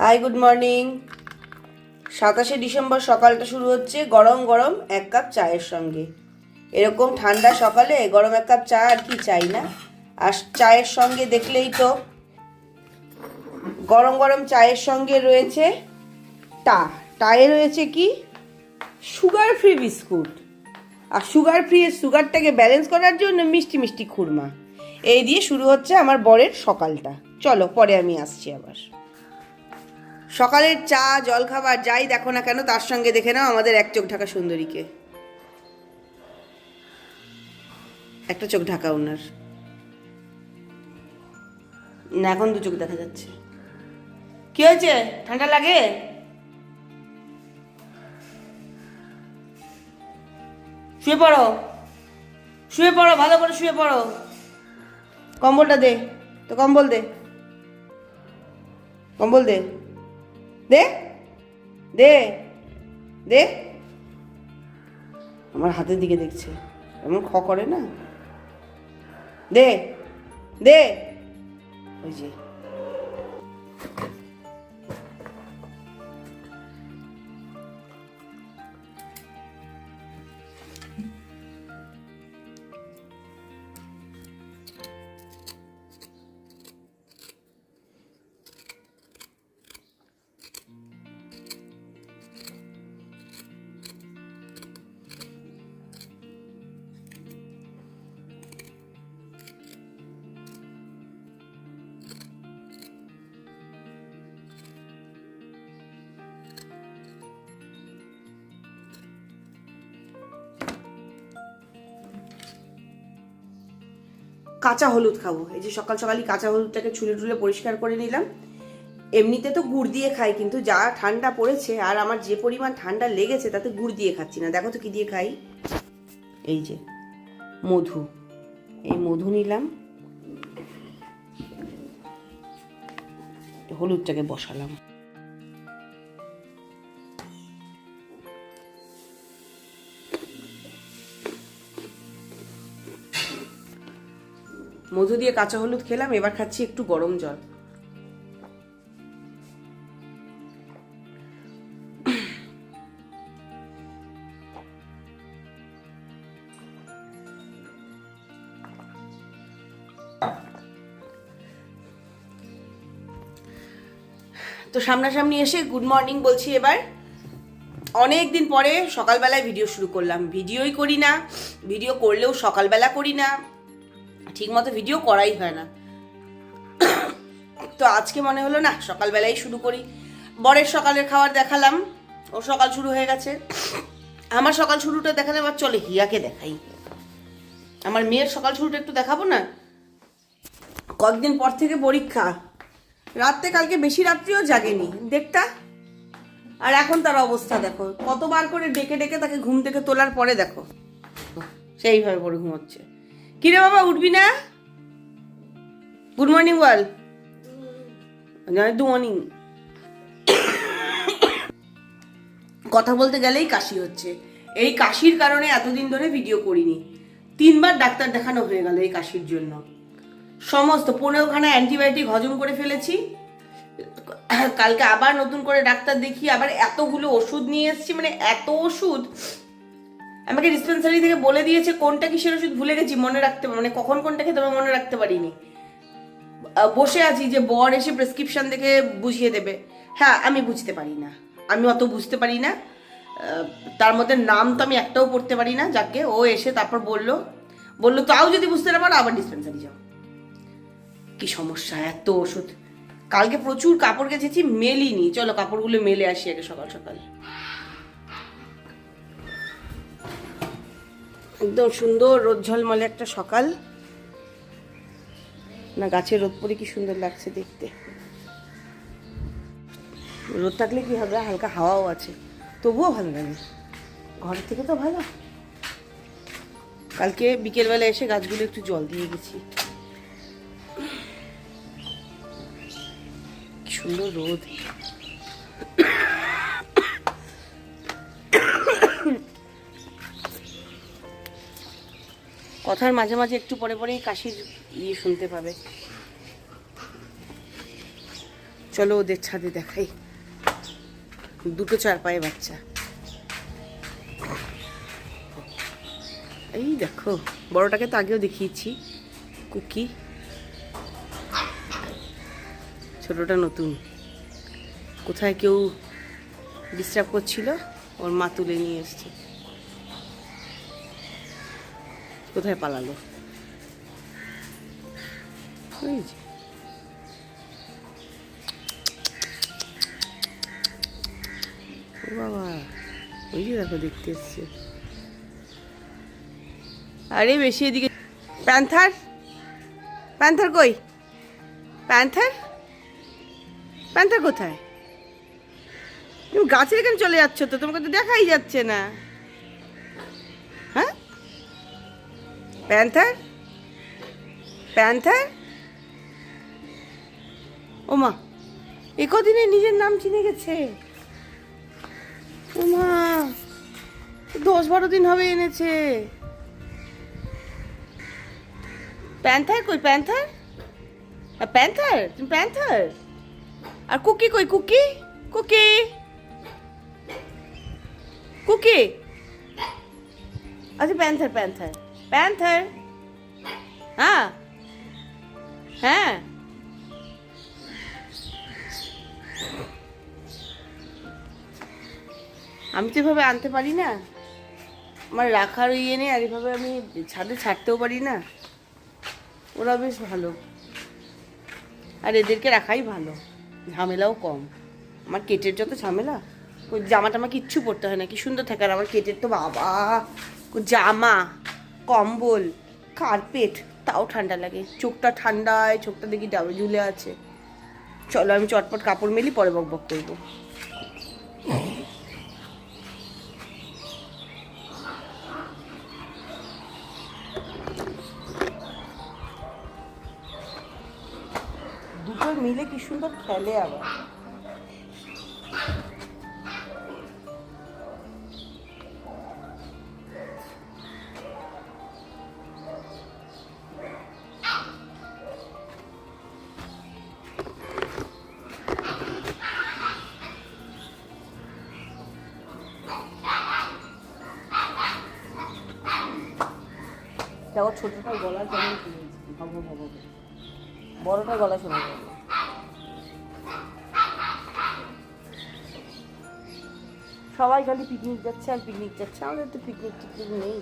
High good morning. 27শে December সকালটা শুরু হচ্ছে গরম গরম এক কাপ চায়ের সঙ্গে। এরকম ঠান্ডা সকালে গরম এক কাপ চা আর কি চাই না। আর চায়ের সঙ্গে দেখলেই তো গরম গরম চায়ের সঙ্গে রয়েছে টায়ে রয়েছে কি সুগার ফ্রি বিস্কুট। আর সুগার ফ্রি সুগারটাকে ব্যালেন্স করার জন্য মিষ্টি মিষ্টি খুরমা। এই দিয়ে শুরু হচ্ছে আমার বরের সকালটা। চলো পরে আমি আসছি আবার। সকালের চা জলখাবার যাই দেখো না কেন তার সঙ্গে দেখে নাও আমাদের এক চোখ ঢাকা সুন্দরীকে। একটা চোখ ঢাকা ওনার না, এখন দু চোখ দেখা যাচ্ছে। কি হয়েছে? ঠান্ডা লাগে? শুয়ে পড়ো, শুয়ে পড়ো, ভালো করে শুয়ে পড়ো। কম্বলটা দে, তো কম্বল দে, কম্বল দে, দে দে দে। আমার হাতের দিকে দেখছে, এমন খ করে না। দে দে, ওই যে কাঁচা হলুদ খাবো। এই যে সকাল সকালই কাঁচা হলুদটাকে ছুলে টুলে পরিষ্কার করে নিলাম। এমনিতে তো গুড় দিয়ে খাই, কিন্তু যা ঠান্ডা পড়েছে আর আমার যে পরিমাণ ঠান্ডা লেগেছে তাতে গুড় দিয়ে খাচ্ছি না। দেখো তো কি দিয়ে খাই। এই যে মধু, এই মধু নিলাম, হলুদটাকে বসালাম। মধু দিয়ে কাঁচা হলুদ খেলাম, এবার খাচ্ছি একটু গরম জল। তো সামনাসামনি এসে গুড মর্নিং বলছি। এবার অনেক দিন পরে সকালবেলায় ভিডিও শুরু করলাম। ভিডিওই করি না, ভিডিও করলেও সকালবেলা করি না, ঠিক মতো ভিডিও করাই হয় না। তো আজকে মনে হলো না সকালবেলাই শুরু করি। বরের সকালের খাবার দেখালাম, ওর সকাল শুরু হয়ে গেছে। আমার সকাল শুরুটা দেখালে আবার চলে হিয়াকে দেখাই। আমার মেয়ের সকাল শুরুটা একটু দেখাবো না। কয়েকদিন পর থেকে পরীক্ষা, রাত্রে কালকে বেশি রাত্রিও জাগেনি দেখতা। আর এখন তার অবস্থা দেখো, কতবার করে ডেকে ডেকে তাকে ঘুম থেকে তোলার পরে দেখো সেইভাবে পরে ঘুমোচ্ছে। কিরে বাবা উঠবি না? গুড মর্নিং বল। Good morning. কথা বলতে গেলেই কাশি হচ্ছে। এই কাশির কারণে এতদিন ধরে ভিডিও করিনি। 3বার ডাক্তার দেখানো হয়ে গেল এই কাশির জন্য। সমস্ত 15খানা অ্যান্টিবায়োটিক হজম করে ফেলেছি। কালকে আবার নতুন করে ডাক্তার দেখিয়ে আবার এতগুলো ওষুধ নিয়ে এসেছি। মানে এত ওষুধ আমাকে ডিসপেন্সারি থেকে বলে দিয়েছে কোনটা কিসের ওষুধ ভুলে গেছি, মনে রাখতে মানে কখন কোনটা খেতে হবে মনে রাখতে পারিনি। বসে আছি যে বর এসে প্রেসক্রিপশন দেখে বুঝিয়ে দেবে। হ্যাঁ আমি বুঝতে পারি না, আমি অত বুঝতে পারি না। তার মধ্যে নাম তো আমি একটাও পড়তে পারি না। যাকে ও এসে তারপর বললো তাও যদি বুঝতে না পারো আবার ডিসপেন্সারি যাও। কি সমস্যা, এত ওষুধ। কালকে প্রচুর কাপড় কেচেছি, মেলিনি। চলো কাপড়গুলো মেলে আসি আগে সকাল সকাল। একদম সুন্দর রোদ ঝলমলে একটা সকাল না। গাছের রোদ পরে কি সুন্দর লাগছে দেখতে। রোদ থাকলে কি হবে, হালকা হাওয়াও আছে, তবুও ভালো লাগে। ঘর থেকে তো ভালো। কালকে বিকেলবেলা এসে গাছগুলো একটু জল দিয়ে গেছি। কি সুন্দর রোদ। কথার মাঝে মাঝে একটু পরে পরেই কাশির শুনতে পাবে। চলো ওদের ছাদে দেখাই। দুটো 4 পায়ে বাচ্চা। এই দেখো, বড়টাকে তো আগেও দেখিয়েছি, কুকি। ছোটটা নতুন। কোথায় কেউ ডিস্টার্ব করছিল, ওর মা তুলে নিয়ে এসছে। কোথায় পালালো? ওই যে ও বাবা, ওই যে দেখো দেখতে এসছে। আরে বেশি এদিকে। প্যান্থার, প্যান্থার কই? প্যান্থার, প্যান্থার কোথায়? তুমি গাছের এখানে চলে যাচ্ছ তো, তোমাকে তো দেখাই যাচ্ছে না। হ্যাঁ, প্যান্থার, প্যান্থার। ও মা, এ কদিনে নিজের নাম চিনে গেছে। ও মা, 10-12 দিন হবে এনেছে। প্যান্থার কই? প্যান্থার, প্যান্থার, তুমি প্যান্থার। আর কুকি কই? Cookie, Cookie, Cookie. আচ্ছা, প্যান্থার, প্যান্থার, প্যান্থার। হ্যাঁ হ্যাঁ, আমি তো এভাবে আনতে পারি না, আমার রাখার ইয়ে নেই, আর এভাবে আমি ছাদে ছাড়তেও পারি না। ওরা বেশ ভালো, আর এদেরকে রাখাই ভালো, ঝামেলাও কম। আমার কেটের যত ঝামেলা, ওই জামা টামা কিচ্ছু পরতে হয় না, কি সুন্দর থাকে। আর আমার কেটের তো বাবা, জামা, কম্বল, কার্পেট, তাও ঠান্ডা লাগে। চোখটা ঠান্ডায়, চোখটা দেখি ডাবে ঝুলে আছে। চলো আমি চটপট কাপড় মেলি, পরে বক বক করবো। দুটো মিলে কি সুন্দর খেলে আবার। দেখো ছোটটার গলা কেমন ভব ভব, বড়টার গলা শোনা যায় না। সবাই খালি পিকনিক যাচ্ছে আর পিকনিক যাচ্ছে, আমাদের তো পিকনিক টিকনিক নেই।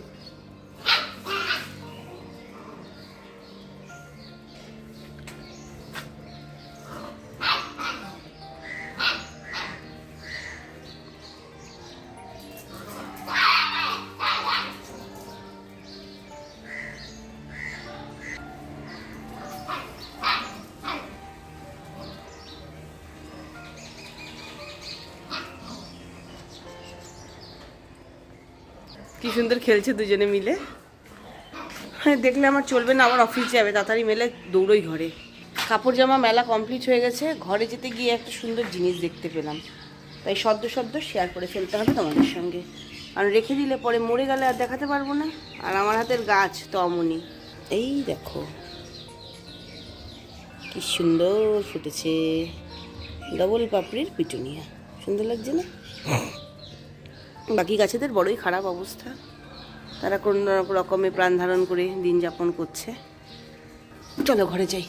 কি সুন্দর খেলছে দুজনে মিলে। হ্যাঁ, দেখলে আমার চলবে না, আমার অফিস যাবে, তাড়াতাড়ি মেলে দৌড়ই ঘরে। কাপড় জামা মেলা কমপ্লিট হয়ে গেছে, ঘরে যেতে গিয়ে একটা সুন্দর জিনিস দেখতে পেলাম, তাই সদ্য শেয়ার করে ফেলতে হবে তোমাদের সঙ্গে। আর রেখে দিলে পরে মরে গেলে আর দেখাতে পারবো না। আর আমার হাতের গাছ তো অমনি, এই দেখো কি সুন্দর ফুটেছে, ডবল পাপড়ির পিটুনিয়া, সুন্দর লাগছে না? বাকি গাছেদের বড়ই খারাপ অবস্থা, তারা কোন রকমে প্রাণ ধারণ করে দিন যাপন করছে। চলো ঘরে যাই।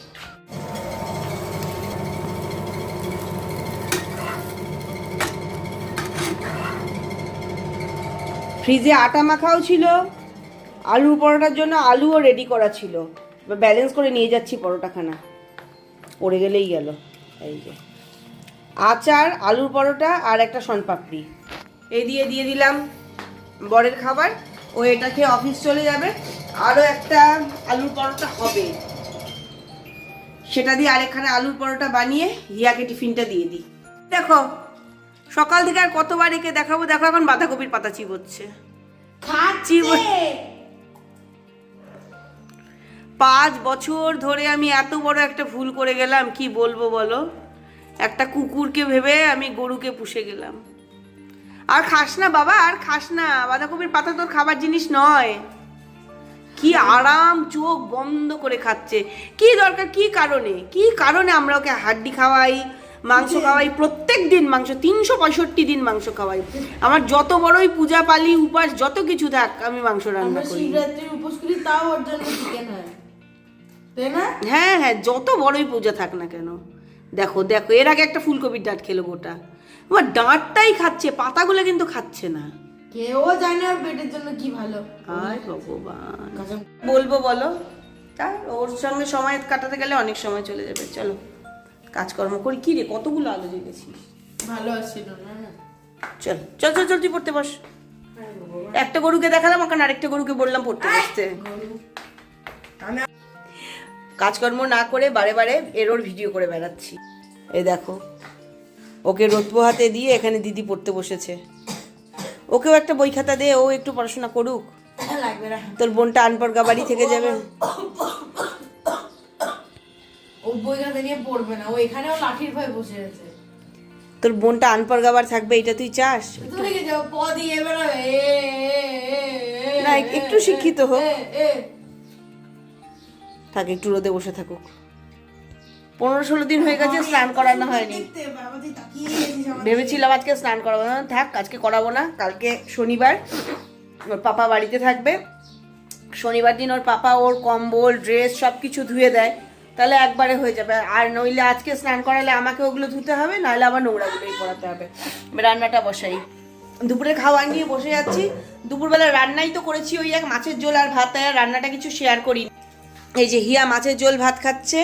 ফ্রিজে আটা মাখাও ছিল, আলুর পরোটার জন্য আলুও রেডি করা ছিল, ব্যালেন্স করে নিয়ে যাচ্ছি পরোটাখানা, পড়ে গেলেই গেল। এই যে আচার, আলুর পরোটা আর একটা শনপাপড়ি, এই দিয়ে দিলাম বরের খাবার। ও এটা খেয়ে অফিস চলে যাবে। আরও একটা আলুর পরোটা হবে, সেটা দিয়ে আরেকখানে আলুর পরোটা বানিয়ে হিয়াকে টিফিনটা দিয়ে দিই। দেখো সকাল থেকে আর কতবার একে দেখাবো, দেখো এখন বাঁধাকপির পাতা চিবোচ্ছে। 5 বছর ধরে আমি এত বড় একটা ভুল করে গেলাম, কি বলবো বলো। একটা কুকুরকে ভেবে আমি গরুকে পুষে গেলাম। আর খাস না বাবা, আর খাস না, বাঁধাকপির পাতা তোর খাবার জিনিস নয়। কি আরাম, চোখ বন্ধ করে খাচ্ছে। কি দরকার, কি কারণে আমরা ওকে হাড্ডি খাওয়াই, মাংস খাওয়াই প্রত্যেক দিন মাংস, 365 দিন মাংস খাওয়াই। আমার যত বড়ই পূজা পালি উপাস যত কিছু থাক আমি মাংস রান্না করি। শিবরাত্রির উপোস করি তাও ওর জন্য চিকেন হয়, তাই না? হ্যাঁ হ্যাঁ, যত বড়ই পূজা থাক না কেন। দেখো দেখো, এর আগে একটা ফুলকপির ডাঁট খেলো গোটা, আমার ডাঁটটাই খাচ্ছে, পাতাগুলো কিন্তু খাচ্ছে না। কেউ জানে ওর পেটের জন্য কি ভালো। হায় ভগবান, বলবো বলো? তা ওর সঙ্গে সময় কাটাতে গেলে অনেক সময় চলে যাবে। চলো কাজকর্ম করি। কি রে, কতগুলো আলো জ্বেলেছিস? ভালো আসছিল না। চল চল চল চল, তুই পড়তে বস। একটা গরুকে দেখালাম, এখন আরেকটা গরুকে বললাম পড়তে বসতে। কাজকর্ম না করে বারে বারে এরোর ভিডিও করে বেড়াচ্ছি। এই দেখো, ওকে রোদ পোহাতে দিয়ে এখানে দিদি পড়তে বসেছে। ওকেও একটা বই খাতা দে, ও একটু পড়াশোনা করুক। লাগবে না, তোর বোনটা আনপড়গা বাড়ি থেকে যাবে। ও বই খাতা নিয়ে পড়বে না, ও এখানেও লাঠির ভয়ে বসে আছে। তোর বোনটা আনপড়গা বাড়ি থাকবে, এটা তুই চাস? তুমি কি যাও প দিয়ে বেরোবে? না, একটু শিক্ষিত হোক। থাক, একটু রোদে বসে থাকুক। 15-16 দিন হয়ে গেছে স্নান করানো হয়নি। ভেবেছিলাম আজকে স্নান করাবো না, থাক আজকে করাবো না। কালকে শনিবার, ওর পাপা বাড়িতে থাকবে। শনিবার দিন ওর পাপা ওর কম্বল ড্রেস সব কিছু ধুয়ে দেয়, তাহলে একবারে হয়ে যাবে। আর নইলে আজকে স্নান করালে আমাকে ওগুলো ধুতে হবে, নাহলে আবার নোংরাগুলোই পরাতে হবে। রান্নাটা বসাই, দুপুরে খাওয়া নিয়ে বসে যাচ্ছি। দুপুরবেলা রান্নাই তো করেছি ওই এক মাছের ঝোল আর ভাত, তাই আর রান্নাটা কিছু শেয়ার করি। এই যে হিয়া মাছের ঝোল ভাত খাচ্ছে,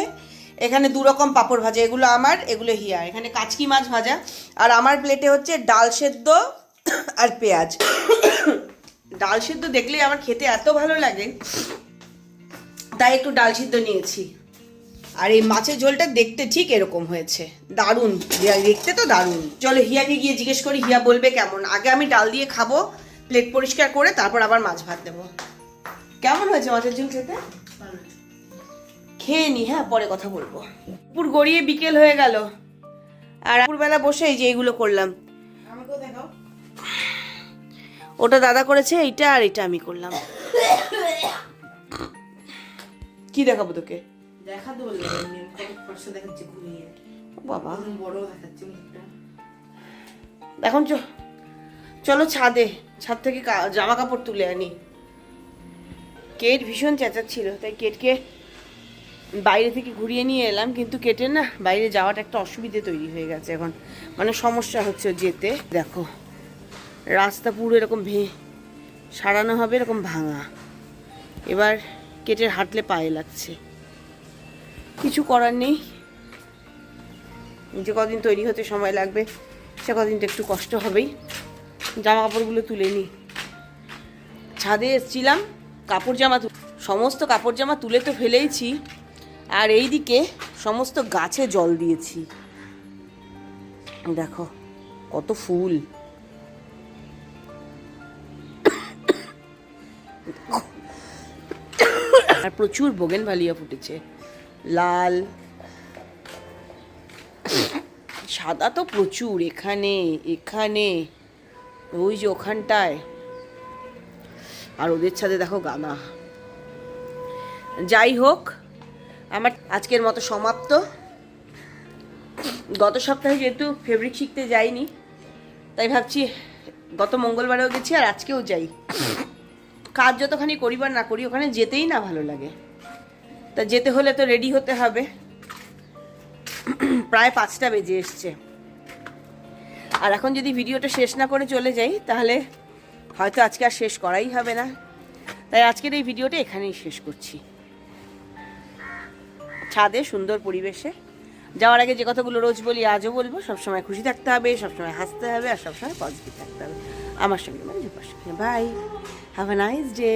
এখানে 2 রকম পাঁপড় ভাজা, এগুলো আমার, এগুলো হিয়া। এখানে কাচকি মাছ ভাজা, আর আমার প্লেটে হচ্ছে ডাল সেদ্ধ আর পেঁয়াজ। ডাল সেদ্ধ দেখলেই আমার খেতে এত ভালো লাগে, তাই একটু ডাল সিদ্ধ নিয়েছি। আর এই মাছের ঝোলটা দেখতে ঠিক এরকম হয়েছে, দারুণ দেখতে তো দারুণ। চলো হিয়াকে গিয়ে জিজ্ঞেস করি, হিয়া বলবে কেমন। আগে আমি ডাল দিয়ে খাবো, প্লেট পরিষ্কার করে তারপর আবার মাছ ভাত দেবো। কেমন হয়েছে মাছের ঝোল খেতে? খেয়ে নি, হ্যাঁ পরে কথা বলবো। দুপুর গড়িয়ে বিকেল হয়ে গেল, আর দুপুরবেলা বসে এই যে এইগুলো করলাম। আমাকেও দেখাও। ওটা দাদা করেছে, এইটা আর এটা আমি করলাম। কি দেখাবো তোকে? দেখাতে বললাম, পাশে দেখাচ্ছে ঘুরিয়ে। বাবা বড় দেখাচ্ছে মুখটা। এখন চলো ছাদে, ছাদ থেকে জামা কাপড় তুলে আনি। কেট ভীষণ চেঁচাচ্ছিল, তাই কেটকে বাইরে থেকে ঘুরিয়ে নিয়ে এলাম, কিন্তু কেটে না বাইরে যাওয়াটা একটা অসুবিধে তৈরি হয়ে গেছে এখন, মানে সমস্যা হচ্ছে যেতে। দেখো রাস্তা পুরো এরকম সারানো হবে, এরকম ভাঙা। এবার কেটের হাঁটলে পায়ে লাগছে, কিছু করার নেই। যে কদিন তৈরি হতে সময় লাগবে সে কদিন তো একটু কষ্ট হবেই। জামা কাপড়গুলো তুলে নিই। ছাদে এসেছিলাম, সমস্ত কাপড় জামা তুলে তো ফেলেইছি, আর এইদিকে সমস্ত গাছে জল দিয়েছি। দেখো কত ফুল, আর প্রচুর বোগেনভেলিয়া ফুটেছে, লাল সাদা তো প্রচুর। এখানে এখানে ওই যে ওখানটায়, আর ওদের ছাদে দেখো গাঁদা। যাই হোক, আমার আজকের মতো সমাপ্ত। গত সপ্তাহে যেহেতু ফেব্রিক শিখতে যাইনি, তাই ভাবছি গত মঙ্গলবারেও গেছি আর আজকেও যাই। কাজ যতখানি করি বা না করি, ওখানে যেতেই না ভালো লাগে। তা যেতে হলে তো রেডি হতে হবে। প্রায় 5টা বেজে এসছে, আর এখন যদি ভিডিওটা শেষ না করে চলে যাই তাহলে হয়তো আজকে আর শেষ করাই হবে না। তাই আজকের এই ভিডিওটা এখানেই শেষ করছি। ছাদে সুন্দর পরিবেশে যাওয়ার আগে যে কথাগুলো রোজ বলি আজও বলবো, সবসময় খুশি থাকতে হবে, সবসময় হাসতে হবে, আর সবসময় পজিটিভ থাকতে হবে। আমার সঙ্গে মানে bye, have a nice day.